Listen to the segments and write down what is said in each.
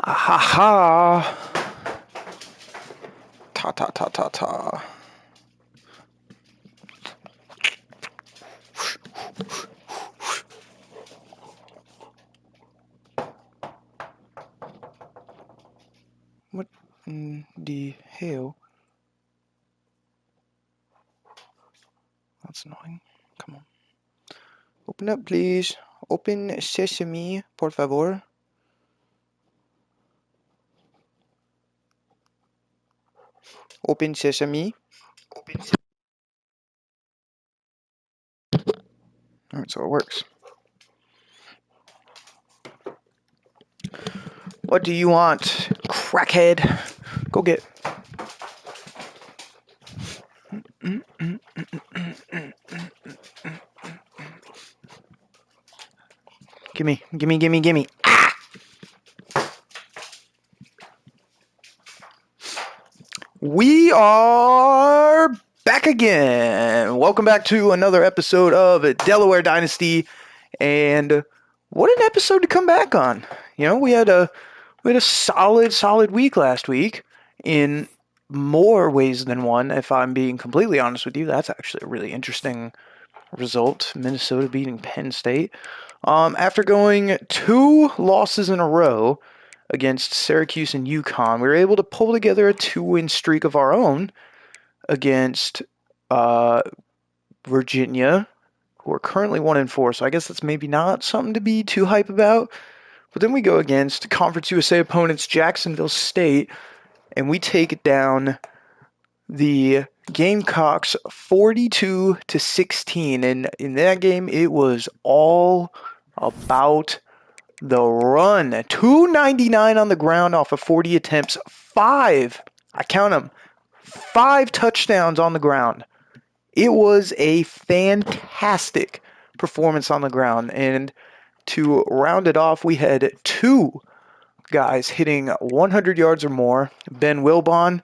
Ha ha. Ta ta ta ta ta. What in the hell? That's annoying. Come on. Open up, please. Open sesame, por favor. Open sesame. Alright, so it works. What do you want, crackhead? Go get. Gimme, gimme, gimme, gimme. Ah! We are back again. Welcome back to another episode of Delaware Dynasty. And what an episode to come back on. You know, we had a solid week last week in more ways than one, if I'm being completely honest with you. That's actually a really interesting result. Minnesota beating Penn State. After going 2 losses in a row against Syracuse and UConn, we were able to pull together a 2-win streak of our own against Virginia, who are currently 1-4. So I guess that's maybe not something to be too hype about. But then we go against Conference USA opponents Jacksonville State, and we take down the Gamecocks 42-16. And in that game, it was all about the run. 299 on the ground off of 40 attempts. 5, I count them, 5 touchdowns on the ground. It was a fantastic performance on the ground. And to round it off, we had 2 guys hitting 100 yards or more. Ben Wilbon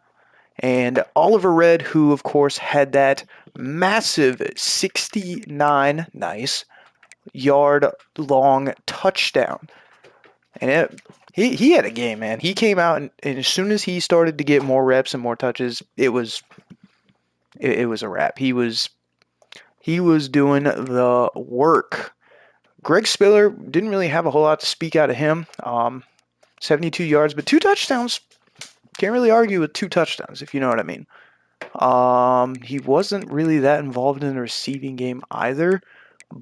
and Oliver Red, who, of course, had that massive 69, nice, yard-long touchdown. And he had a game, man. He came out, and as soon as he started to get more reps and more touches, it was a wrap. He was doing the work. Greg Spiller didn't really have a whole lot to speak out of him. 72 yards, but 2 touchdowns. Can't really argue with 2 touchdowns, if you know what I mean. He wasn't really that involved in the receiving game either,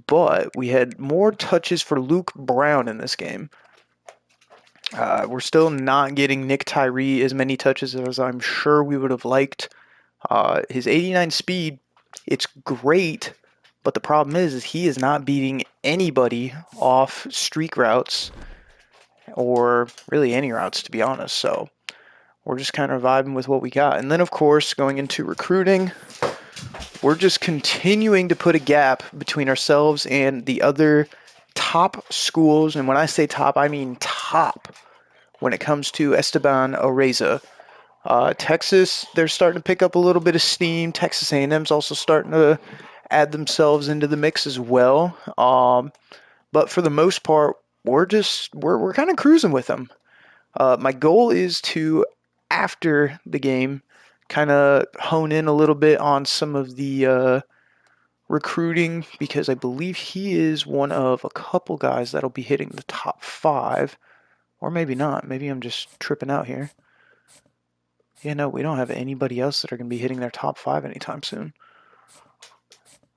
but we had more touches for Luke Brown in this game. We're still not getting Nick Tyree as many touches as I'm sure we would have liked. His 89 speed, it's great, but the problem is he is not beating anybody off streak routes, or really any routes, to be honest. So we're just kind of vibing with what we got. And then, of course, going into recruiting, we're just continuing to put a gap between ourselves and the other top schools. And when I say top, I mean top when it comes to Esteban Araiza. Texas, they're starting to pick up a little bit of steam. Texas A&M's also starting to add themselves into the mix as well. But for the most part, we're kind of cruising with them. My goal is to, after the game, kind of hone in a little bit on some of the recruiting, because I believe he is one of a couple guys that'll be hitting the top 5, or maybe not. Maybe I'm just tripping out here. Yeah, no, we don't have anybody else that are going to be hitting their top 5 anytime soon.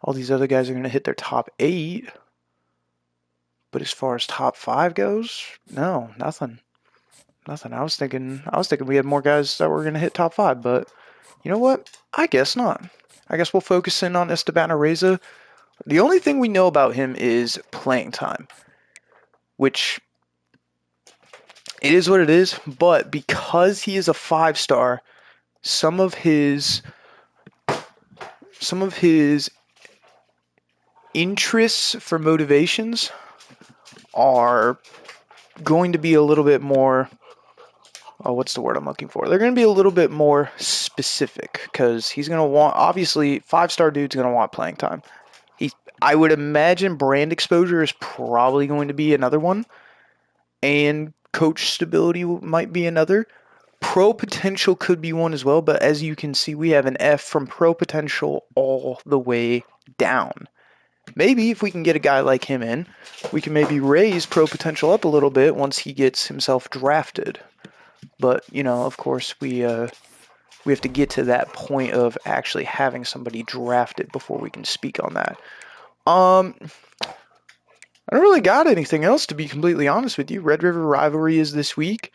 All these other guys are going to hit their top 8. But as far as top 5 goes, no, nothing. Nothing. I was thinking we had more guys that were going to hit top 5, but you know what? I guess not. I guess we'll focus in on Esteban Araiza. The only thing we know about him is playing time, which it is what it is, but because he is a 5-star, some of his interests for motivations are going to be a little bit more, what's the word I'm looking for? They're going to be a little bit more specific because he's going to want, obviously, 5-star dude's going to want playing time. I would imagine brand exposure is probably going to be another one, and coach stability might be another. Pro potential could be one as well, but as you can see, we have an F from pro potential all the way down. Maybe if we can get a guy like him in, we can maybe raise pro potential up a little bit once he gets himself drafted. But, you know, of course, we have to get to that point of actually having somebody drafted before we can speak on that. I don't really got anything else, to be completely honest with you. Red River Rivalry is this week.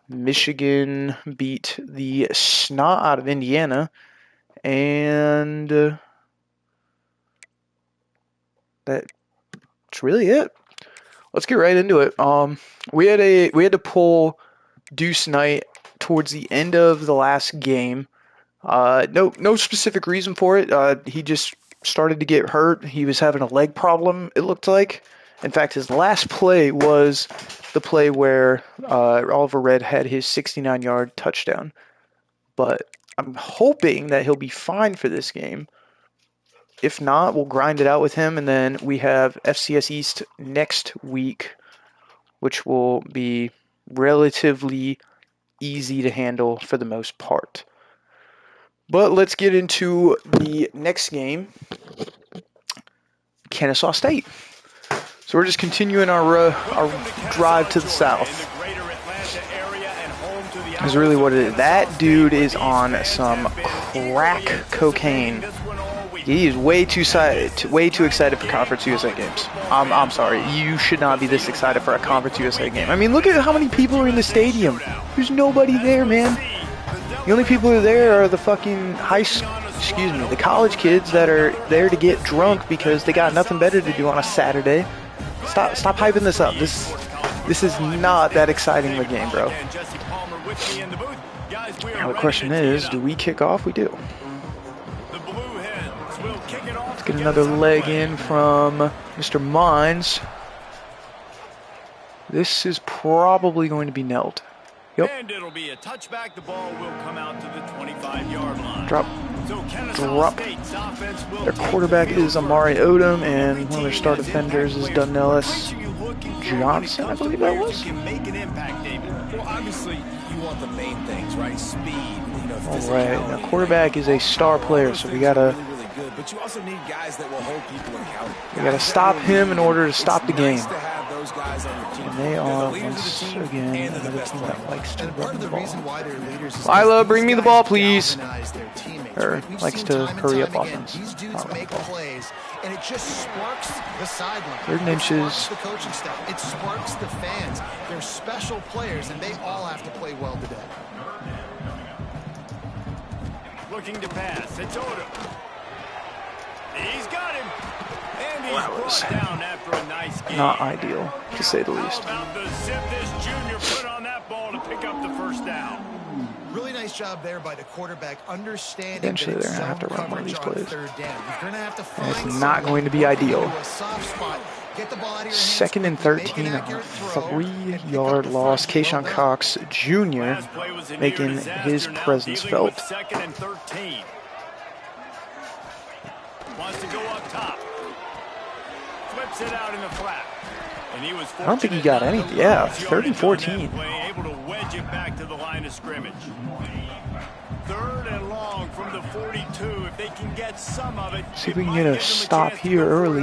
Michigan beat the snot out of Indiana, and that's really it. Let's get right into it. We had to pull Deuce Knight towards the end of the last game. No specific reason for it. He just started to get hurt. He was having a leg problem, it looked like. In fact, his last play was the play where Oliver Red had his 69-yard touchdown. But I'm hoping that he'll be fine for this game. If not, we'll grind it out with him, and then we have FCS East next week, which will be relatively easy to handle for the most part. But let's get into the next game, Kennesaw State. So we're just continuing our drive to the south. That's really what it is. That dude is on some crack cocaine. He is way too excited for Conference USA games. I'm sorry. You should not be this excited for a Conference USA game. I mean, look at how many people are in the stadium. There's nobody there, man. The only people who are there are the fucking the college kids that are there to get drunk because they got nothing better to do on a Saturday. Stop hyping this up. This is not that exciting of a game, bro. Now the question is, do we kick off? We do. Let's get another leg in from Mr. Mines. This is probably going to be knelt. Yep. And it'll be a touchback. The ball will come out to the 25-yard line. Drop. Their quarterback is Amari Odom, and one of their star defenders is Dunellis Johnson, I believe that was. Well, obviously, you want the main things, right? Speed. All right. Now, quarterback is a star player, so we gotta. But you also need guys that will hold people accountable. We gotta stop him in order to stop the game. And they are, once again, another team that likes to run the ball. Lila, bring me the ball, please. Or likes to hurry up offense. And it just sparks the sideline. 3rd and inches. The coaching staff. It sparks the fans. They're special players, and they all have to play well today. Looking to pass. It's Odom. He's got him. And he's brought down after a nice game. Not ideal, to say the least. How about the zip this junior put on that ball to pick up the first down? Really nice job there by the quarterback, understanding eventually that they're going to have to run one of these plays. And it's not going to be ideal. 2nd and 13, a 3-yard loss. Kayshawn Cox Jr. making his presence felt. 2nd and 13. Wants to go up top. Flips it out in the flat. And he was I don't think he got anything. Yeah, 3rd and 14. Able to wedge it back to the line of scrimmage. 3rd and long from the 42. If they can get some of it. See if we can get a stop here early.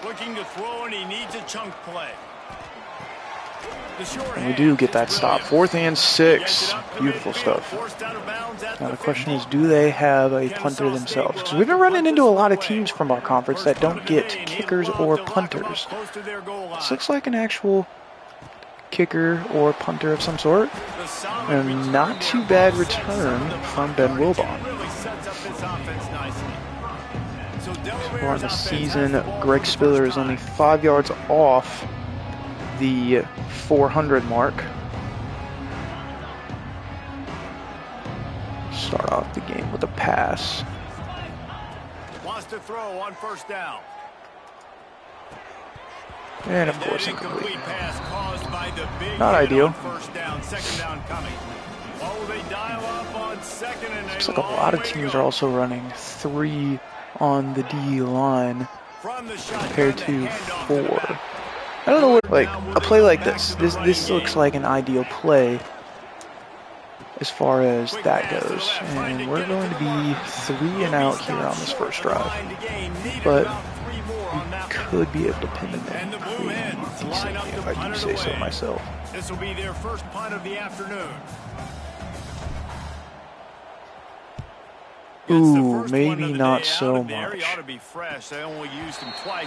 Looking to throw, and he needs a chunk play. And we do get that stop. 4th and 6. Beautiful stuff. Now the question is, do they have a punter themselves? Because we've been running into a lot of teams from our conference that don't get kickers or punters. This looks like an actual kicker or punter of some sort. And not too bad return from Ben Wilbon. So far in the season, Greg Spiller is only 5 yards off the 400 mark. start off the game with a pass. Wants to throw on first down. And of course, incomplete. Pass caused by the big not ideal. First down, second down coming. Oh, they dial up on second and looks like a lot of teams are also running 3 on the D line compared to 4. I don't know what, like, a play like this. This looks like an ideal play as far as that goes. And we're going to be 3 and out here on this first drive. But we could be able to pin them in decently, if I do say so myself. This will be their first punt of the afternoon. Ooh, maybe not so much.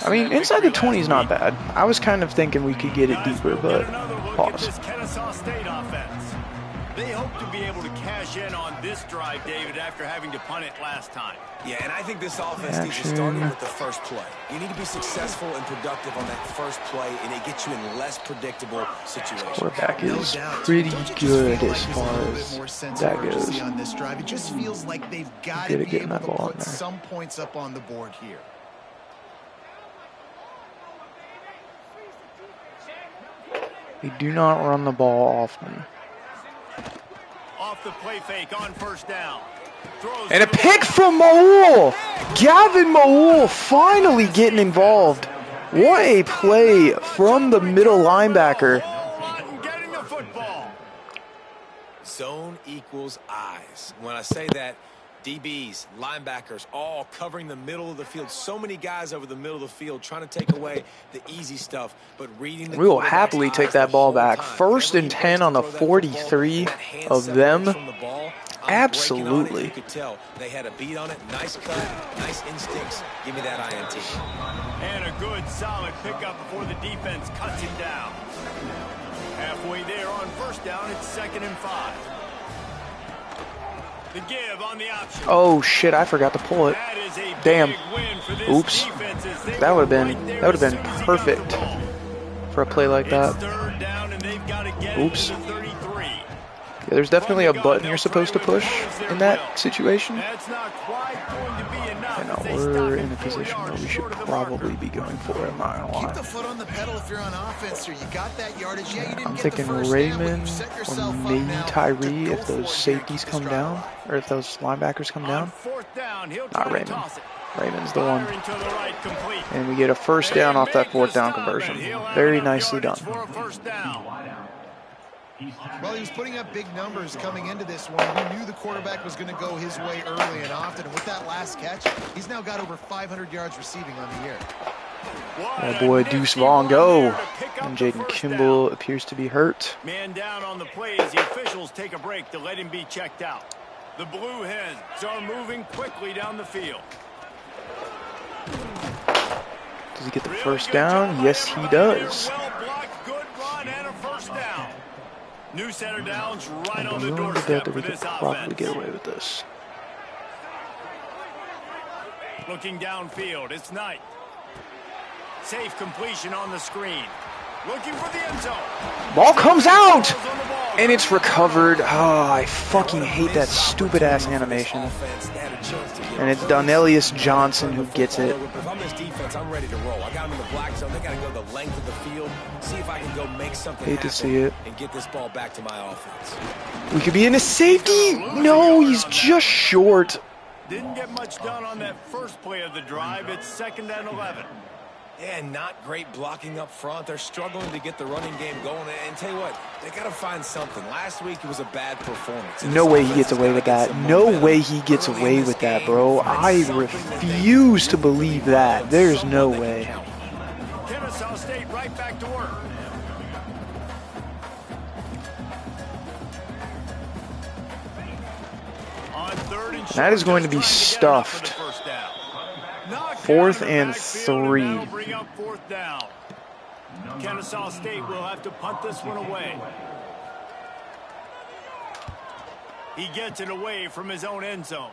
I mean, inside the 20 is not bad. I was kind of thinking we could get it deeper, but pause. Kennesaw State offense. They hope to be able to cash in on this drive, David, after having to punt it last time. Yeah, and I think this offense needs to start with the first play. You need to be successful and productive on that first play, and it gets you in less predictable situations. Quarterback is pretty good as far as that goes. On this drive, it just feels like they've got to be able to put some points up on the board here. They do not run the ball often. Off the play fake on first down. And a pick from Maul! Gavin Maul finally getting involved. What a play from the middle linebacker. Getting the football. Zone equals eyes. When I say that, DBs, linebackers, all covering the middle of the field. So many guys over the middle of the field trying to take away the easy stuff, but reading the we will happily take that ball back. 1st and 10 on the 43 of them. Absolutely. You could tell they had a beat on it. Nice cut, nice instincts. Give me that INT. And a good, solid pickup before the defense cuts him down. Halfway there on first down, it's 2nd and 5. The give on the option. Oh shit! I forgot to pull it. Damn. Oops. That would have been perfect for a play like that. Oops. Yeah, there's definitely a button you're supposed to push in that situation. You know, we're in a position where we should probably be going for it. I'm not gonna lie. Keep the foot on the pedal if you're on offense here. You got that yardage. Yeah, you didn't I'm get thinking the first Raymond down, or maybe Tyree if those safeties come down, or if those linebackers come down. Not Raymond. Raymond's the one. And we get a first down off that 4th down conversion. Very nicely done. Well, he was putting up big numbers coming into this one. He knew the quarterback was going to go his way early and often. And with that last catch, he's now got over 500 yards receiving on the year. Oh boy, Deuce Vaughn go. And Jaden Kimball appears to be hurt. Man down on the play as the officials take a break to let him be checked out. The Blue Hens are moving quickly down the field. Does he get the first down? Yes, he does. Good run and a first down. New center downs right on the doorstep for this offense. Probably get away with this. Looking downfield, it's Knight. Safe completion on the screen. Looking for the end zone. Ball comes out! And it's recovered. Oh, I fucking hate that stupid ass animation. And it's Donnelius Johnson who gets it. If I'm this defense, I'm ready to roll. I got him in the black zone. They got to go the length of the field. See if I can go make something hate to see it. And get this ball back to my offense. We could be in a safety. No, he's just short. Didn't get much done on that first play of the drive. It's 2nd and 11. Yeah, not great blocking up front. They're struggling to get the running game going. And tell you what, they got to find something. Last week it was a bad performance. No way he gets away with that. No way he gets away with that, bro. I refuse to believe that. There's no way. Kennesaw State right back to work. That is going to be stuffed. 4th and 3. Kennesaw State will have to punt this one away. He gets it away from his own end zone.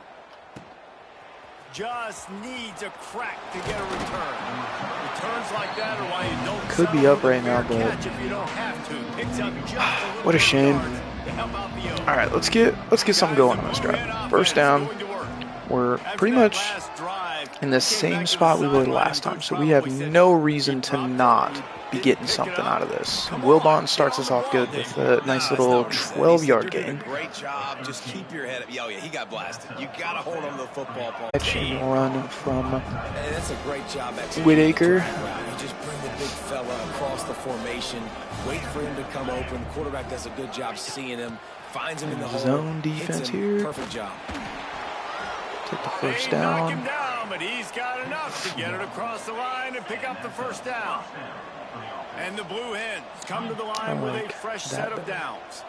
Just needs a crack to get a return. Returns like that are why you don't. Could be up right now, but if you don't have to. Picks up just what a shame. All right, let's get something going on this drive. First down. We're pretty much in the same spot we were last time, so we have no reason to not be getting something out of this. Wilbon starts us off good with a nice little 12-yard gain. Great job. Just keep your head up. Oh, yeah, he got blasted. You got to hold on to the football. Catch and run from Hey, that's a great job. Whitaker. You just bring the big fella across the formation, wait for him to come open. The quarterback does a good job seeing him, finds him in the hole. Zone defense here. Perfect job. Take the first down. But he's got enough to get it across the line and pick up the first down. And the Blue Hens come to the line with a fresh set of downs.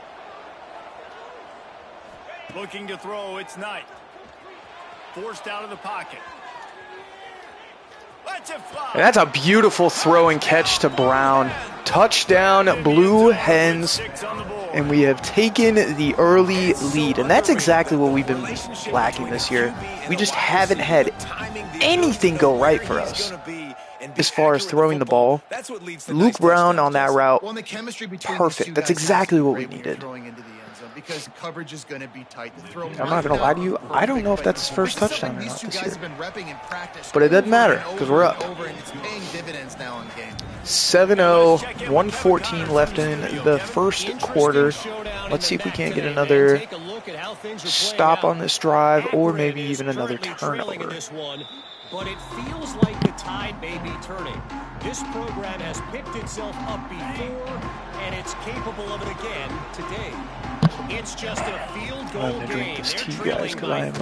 Looking to throw, it's Knight. Forced out of the pocket. Let's it fly. And that's a beautiful throw and catch to Brown. Touchdown, Blue Hens. And we have taken the early lead. And that's exactly what we've been lacking this year. We just haven't had anything go right for us as far as throwing the ball. Luke Brown on that route, perfect. That's exactly what we needed. Because coverage is going to be tight. I'm not going to lie to you. I don't know if that's his first touchdown or not this year. But it doesn't matter because we're up. 7-0, 1:14 left in the first quarter. Let's see if we can't get another stop on this drive or maybe even another turnover. But it feels like the tide may be turning. This program has picked itself up before, and it's capable of it again today. It's just a field goal I'm going to drink game. this tea, guys, because I am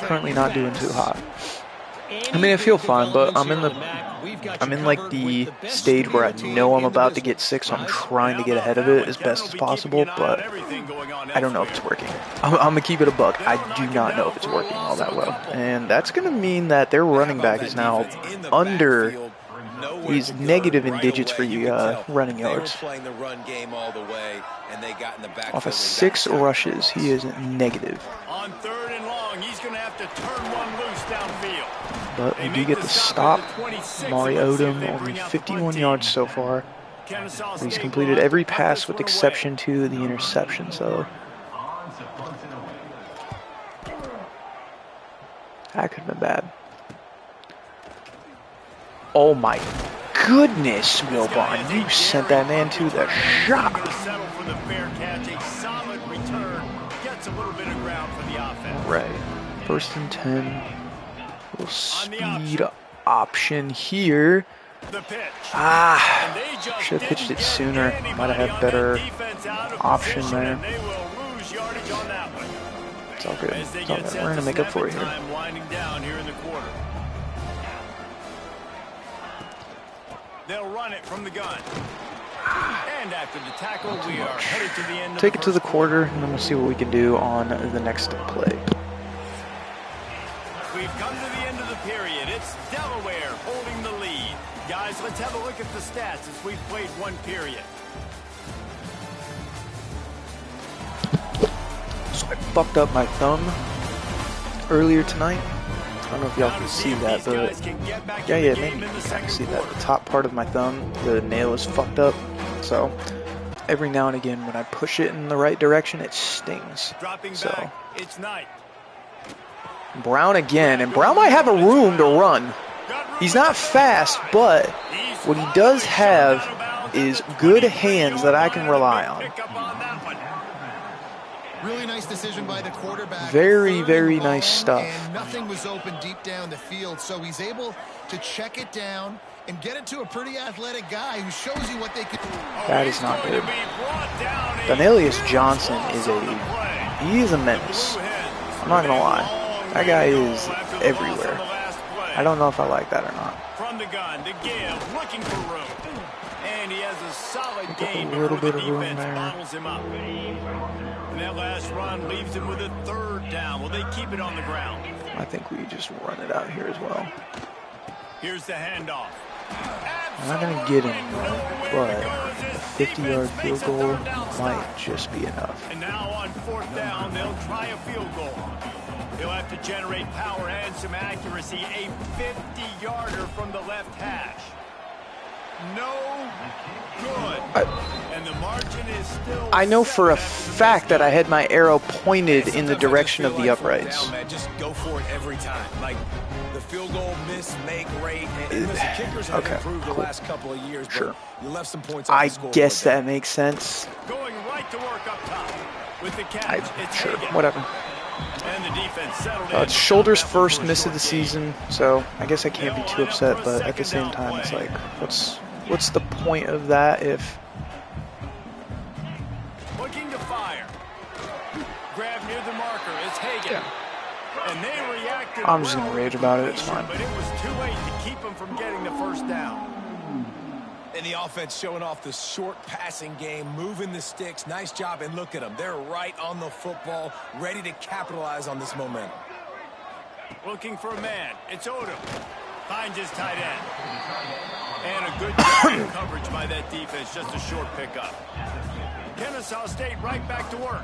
currently not doing too hot. I mean, I feel fine, but I'm in like the stage where I know I'm about to get sick, so I'm trying to get ahead of it as best as possible, but I don't know if it's working. I'm going to keep it a buck. I do not know if it's working all that well. And that's going to mean that their running back is now under, he's negative in digits for you running yards. Off of 6 rushes, he is negative. On 3rd and long, he's going to have to turn one loose downfield. But we do get the stop. Mari Odom, only 51 yards so far. He's completed every pass with exception to the interception, so that could have been bad. Oh my goodness, Wilbon, you sent that man to the shop. Right. 1st and 10. Little speed option here. Should have pitched it sooner. Might have had better option there. It's all good. It's all good. We're going to make up for it here. They'll run it from the gun. And after the tackle, we are headed to the end. Take it to the quarter, and then we'll see what we can do on the next play. We've come to the end of the period. It's Delaware holding the lead. Guys, let's have a look at the stats as we've played one period. So I fucked up my thumb earlier tonight. I don't know if y'all can see that, but yeah, maybe you can kind of see that. The top part of my thumb, the nail is fucked up. So every now and again, when I push it in the right direction, it stings. So Brown again, and Brown might have a room to run. He's not fast, but what he does have is good hands that I can rely on. Really nice decision by the quarterback. Very, very nice stuff. And nothing was open deep down the field, so he's able to check it down and get it to a pretty athletic guy who shows you what they can do. That is not good. Donelius Johnson he is a menace. I'm not gonna lie. That guy is everywhere. I don't know if I like that or not. From the gun to give, looking for room. And he has a solid game. A little bit of room there. And that last run leaves him with a 3rd down. Will they keep it on the ground? I think we just run it out here as well. Here's the handoff. I'm not going to get him, but a 50-yard field goal might just be enough. And now on 4th down, they'll try a field goal. He'll have to generate power and some accuracy. A 50-yarder from the left hash. No good. And the margin is still I know for a fact that I had my arrow pointed in the direction of the uprights. Down, man. Just go for it every time. Like the field goal miss make rate. And listen, kickers have improved the last couple of years. Sure. But you left some points off I the scoreboard. guess that makes sense. going right to work up top with the catch. It's Sure, Hagan. whatever. And the defense settled in. It's Shoulders' After first a miss of short the gain. season, so I guess I can't be too upset. But at the same time, it's like, what's the point of that if? Looking to fire. Grab near the marker. It's Hagan. And they reacted. I'm just gonna rage about it. It's fine. But it was too late to keep them from getting the first down. And the offense showing off the short passing game, moving the sticks. Nice job, and look at them. They're right on the football, ready to capitalize on this momentum. Looking for a man. It's Odom. Finds his tight end. And a good job of coverage by that defense. Just a short pickup. Kennesaw State right back to work.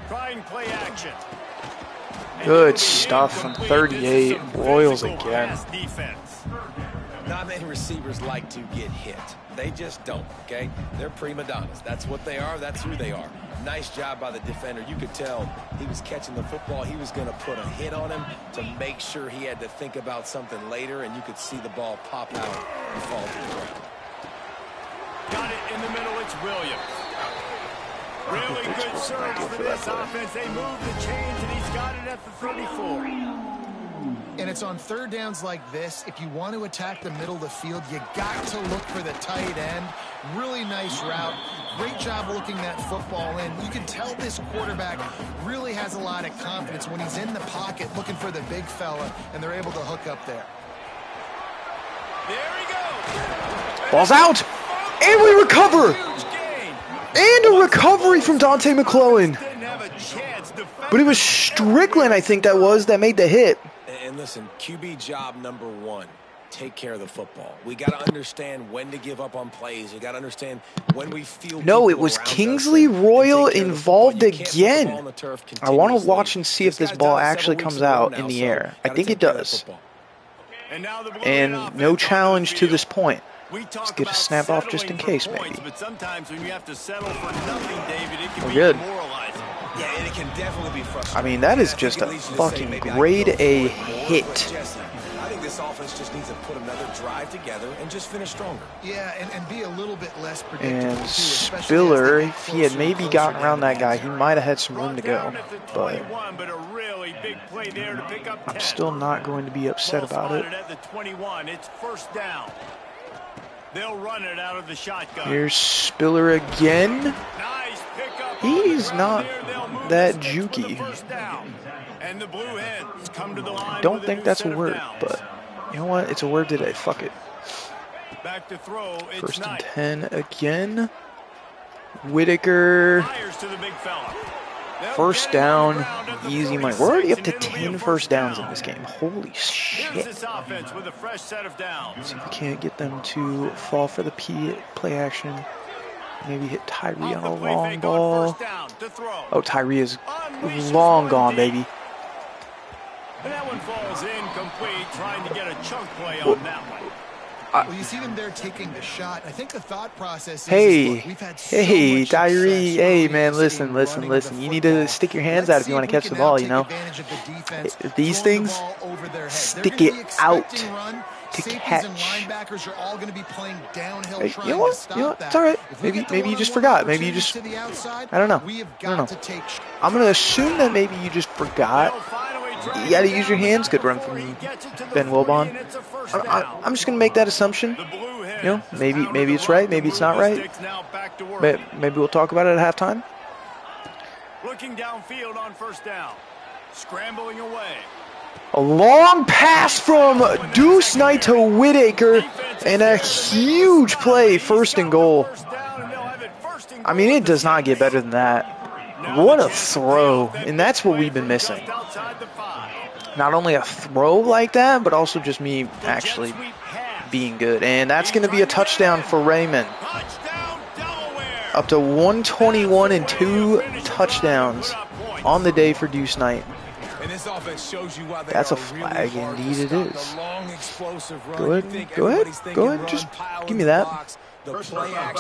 Trying play action. And Good it'll be stuff from incomplete. This is 38. some Royals physical again. pass defense. Not many receivers like to get hit. They just don't, okay? They're prima donnas. That's what they are. That's who they are. Nice job by the defender. You could tell he was catching the football. He was going to put a hit on him to make sure he had to think about something later, and you could see the ball pop out and fall to the ground. Got it in the middle. It's Williams. Really good surge for this offense. They move the chains, and he's got it at the 34. And it's on third downs like this. If you want to attack the middle of the field, you got to look for the tight end. Really nice route. Great job looking that football in. You can tell this quarterback really has a lot of confidence when he's in the pocket looking for the big fella, and they're able to hook up there. There he goes. Ball's out, and we recover. Huge gain. And a recovery from Dante McClellan. Didn't have a chance. But it was Strickland, I think that made the hit. And listen, QB job number one, take care of the football. We got to understand when to give up on plays. You got to understand when we feel. No, it was Kingsley Royal involved again. I want to watch and see if this ball actually comes out in the air. I think it does. And no challenge to this point. Let's get a snap off just in case, maybe. But sometimes when you have to settle for nothing, David, it can be good. demoralizing. Yeah, and it can definitely be frustrating. I mean, that is just a fucking grade A hit. I think this offense just needs to put another drive together and just finish stronger. Yeah, and be a little bit less predictable. And too, especially Spiller, as they get if he had closer and maybe closer gotten down around the that guy, field. he might have had some room to go. Brought down at the But 21, but a really big play there to pick up 10. I'm still not going to be upset Ball about it. spotted at the 21. It's first down. They'll run it out of the shotgun. Here's Spiller again. Nice pickup. He's on the not ground here. They'll move that the sticks for the jukey. first down. And the Blue Hens come to the line. Don't with a think new that's set a of word, downs. but you know what? It's a word today. Fuck it. Back to throw. It's First and Knight. 10 again. Whitaker. Fires to the big fella. They'll First get it on the down. ground at the Easy money. 46, We're already up and to it'll be 10 a first downs in down. this game. Holy Here's shit. this offense with a fresh set of downs. See if we can't get them to fall for the play action. Maybe hit Tyree Off on the a play long fake on ball. first down to throw. Oh, Tyree is Unleashes long one gone, deep. baby. And that one falls incomplete, trying to get a chunk play on that one. Well, you see them there taking the shot. I think the thought process is, Hey, look, we've had so hey, much Tyree, success hey, early man, this listen, game listen, running listen. the You need to football. stick your hands Let's out if see you want to we catch can the now ball, you take know. advantage of the defense, These throwing the things, ball over their head. stick They're gonna it be expecting out run. to Safeties catch. and linebackers are all going to be playing downhill Hey, trying you know what? to stop You know what? that. It's all right. If we get the Maybe you just one-on-one forgot. Maybe you opportunities just. to the outside, I don't know. we have I don't got know. to take. I'm gonna assume that maybe you just forgot. They'll finally drag You got to it use your down, hands. but Good run before from he gets it to the Ben 40, Wilbon. and it's a first down. I'm just gonna make that assumption. The Blue Hens You know, maybe pounded it's the right, rock maybe to it's move not the right. sticks now back to work. Maybe we'll talk about it at halftime. Looking downfield on first down. Scrambling away. A long pass from Deuce Knight to Whitaker, and a huge play, first and goal. I mean, it does not get better than that. What a throw, and that's what we've been missing. Not only a throw like that, but also just me actually being good. And that's going to be a touchdown for Raymond. Up to 121 and 2 touchdowns on the day for Deuce Knight. And this offense shows you why they That's a are really flag, hard to indeed it stop. is. The long, explosive run. Go You ahead, think go ahead, everybody's thinking go ahead. run, Just pile give in me the that. box. The play action